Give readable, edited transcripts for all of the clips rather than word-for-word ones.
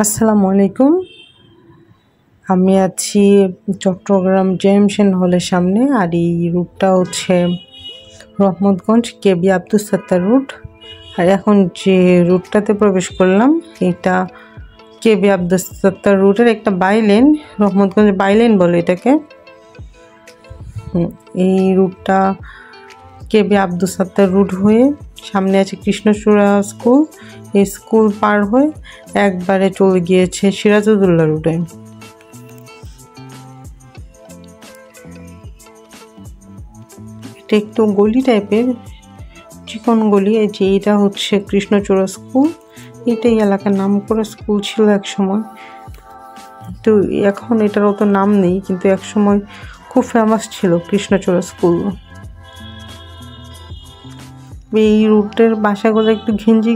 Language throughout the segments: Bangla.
আসসালামু আলাইকুম। আমি আছি চট্টগ্রাম জেএমশন হলের সামনে, আর এই রুটটা হচ্ছে রহমতগঞ্জ কেবি আব্দুস সাত্তার রুট। আর এখন যে রুটটাতে প্রবেশ করলাম এটা কেবি আব্দুস সাত্তার রুটের একটা বাইলেন, রহমতগঞ্জ বাইলেন বলে এটাকে। এই রুটটা কেবি আব্দুস সাত্তার রুট হয়ে সামনে আছে কৃষ্ণচূড়া স্কুল। এই স্কুল পার হয়ে একবারে চলে গিয়েছে সিরাজউদ্দৌলা রুটে। এটা একটু গলি টাইপের, চিকন গলি। এই যে এটা হচ্ছে কৃষ্ণচূড়া স্কুল। এটাই এলাকার নাম করে স্কুল ছিল এক সময়, তো এখন এটার অত নাম নেই, কিন্তু এক সময় খুব ফেমাস ছিল কৃষ্ণচূড়া স্কুল। এই রুটের বাসাগুলো একটু ঘিঞ্জি,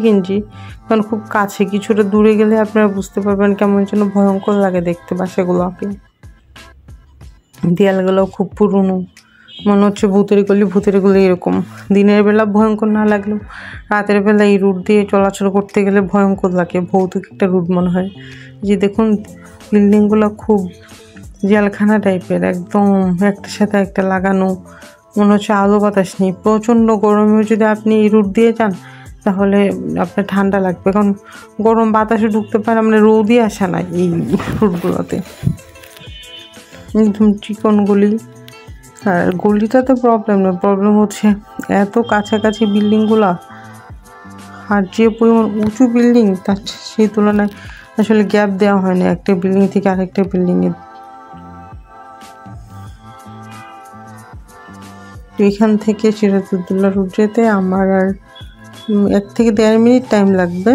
কারণ খুব কাছে, কিছুটা দূরে গেলে আপনারা বুঝতে পারবেন কেমন যেন ভয়ঙ্কর লাগে দেখতে বাসাগুলোকে। দেয়ালগুলো খুব পুরনো, মনে হচ্ছে ভূতের গলি এরকম। দিনের বেলা ভয়ঙ্কর না লাগলেও রাতের বেলা এই রুট দিয়ে চলাচল করতে গেলে ভয়ঙ্কর লাগে, ভৌতিক একটা রুট মনে হয়। যে দেখুন বিল্ডিংগুলো খুব জেলখানা টাইপের, একদম একটার সাথে একটা লাগানো, মনে হচ্ছে আলো বাতাস নেই। প্রচণ্ড গরমেও যদি আপনি এই রুট দিয়ে যান তাহলে আপনার ঠান্ডা লাগবে, কারণ গরম বাতাসে ঢুকতে পারে, মানে রোদই আসে না এই রুটগুলোতে। একদম চিকন গলি। আর গলিটাতে প্রবলেম না, প্রবলেম হচ্ছে এত কাছাকাছি বিল্ডিংগুলা, আর যে পরিমাণ উঁচু বিল্ডিং তার সেই তুলনায় আসলে গ্যাপ দেওয়া হয় না একটা বিল্ডিং থেকে আরেকটা বিল্ডিংয়ে। এখান থেকে সিরাজউদ্দৌলা রুট যেতে আমার আর 1 থেকে 1.5 মিনিট টাইম লাগবে।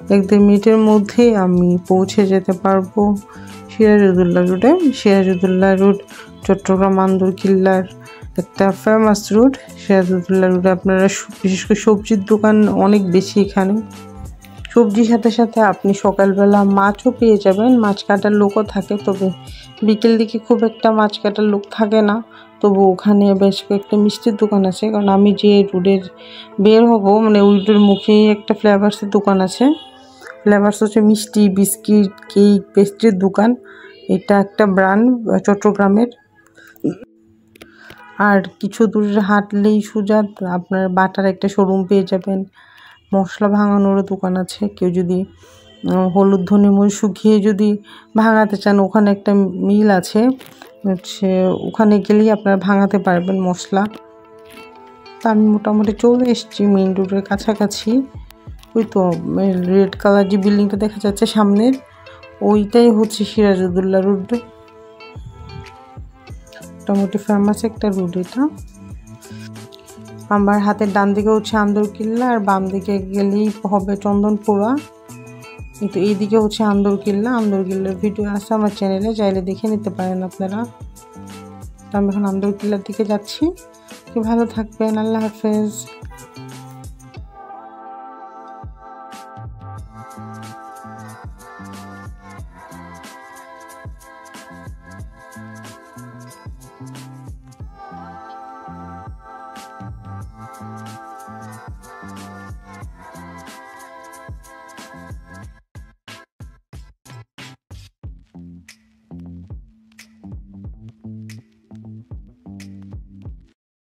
1-1.5 মিনিটের মধ্যেই আমি পৌঁছে যেতে পারবো সিরাজউদ্দৌলা রুটে। সিরাজউদ্দৌলা রুট চট্টগ্রাম আন্দরকিল্লার একটা ফেমাস রুট। সিরাজউদ্দৌলা রুটে আপনারা বিশেষ করে সবজির দোকান অনেক বেশি এখানে। সবজির সাথে সাথে আপনি সকালবেলা মাছও পেয়ে যাবেন, মাছ কাটার লোকও থাকে, তবে বিকেল দিকে খুব একটা মাছ কাটার লোক থাকে না। তবু ওখানে বেশ কয়েকটা মিষ্টির দোকান আছে, কারণ আমি যে রুটের বের হব মানে ওই রুটের মুখেই একটা ফ্লেভার্সের দোকান আছে। ফ্লেভার্স হচ্ছে মিষ্টি, বিস্কিট, কেক, পেস্ট্রির দোকান। এটা একটা ব্র্যান্ড চট্টগ্রামের। আর কিছু দূরে হাঁটলেই সোজা আপনার বাটার একটা শোরুম পেয়ে যাবেন। মশলা ভাঙানোরও দোকান আছে, কেউ যদি হলুদ ধনে মরিচ শুকিয়ে যদি ভাঙাতে চান ওখানে একটা মিল আছে, হচ্ছে ওখানে গেলেই আপনারা ভাঙাতে পারবেন মশলা। তা আমি মোটামুটি চলে এসেছি মেইন রোডের কাছাকাছি। ওই তো রেড কালার যে বিল্ডিংটা দেখা যাচ্ছে সামনের, ওইটাই হচ্ছে সিরাজউদ্দৌলা রোড। মোটামুটি ফেমাস একটা রোড এটা। আমার হাতের ডান দিকে হচ্ছে আন্দরকিল্লা, আর বাম দিকে গেলেই হবে চন্দনপুরা। কিন্তু এইদিকে হচ্ছে আন্দরকিল্লার ভিডিও আছে আমার চ্যানেলে, চাইলে দেখে নিতে পারেন আপনারা। তো আমি এখন আন্দরকিল্লার দিকে যাচ্ছি। ভালো থাকবেন, আল্লাহ হাফেজ।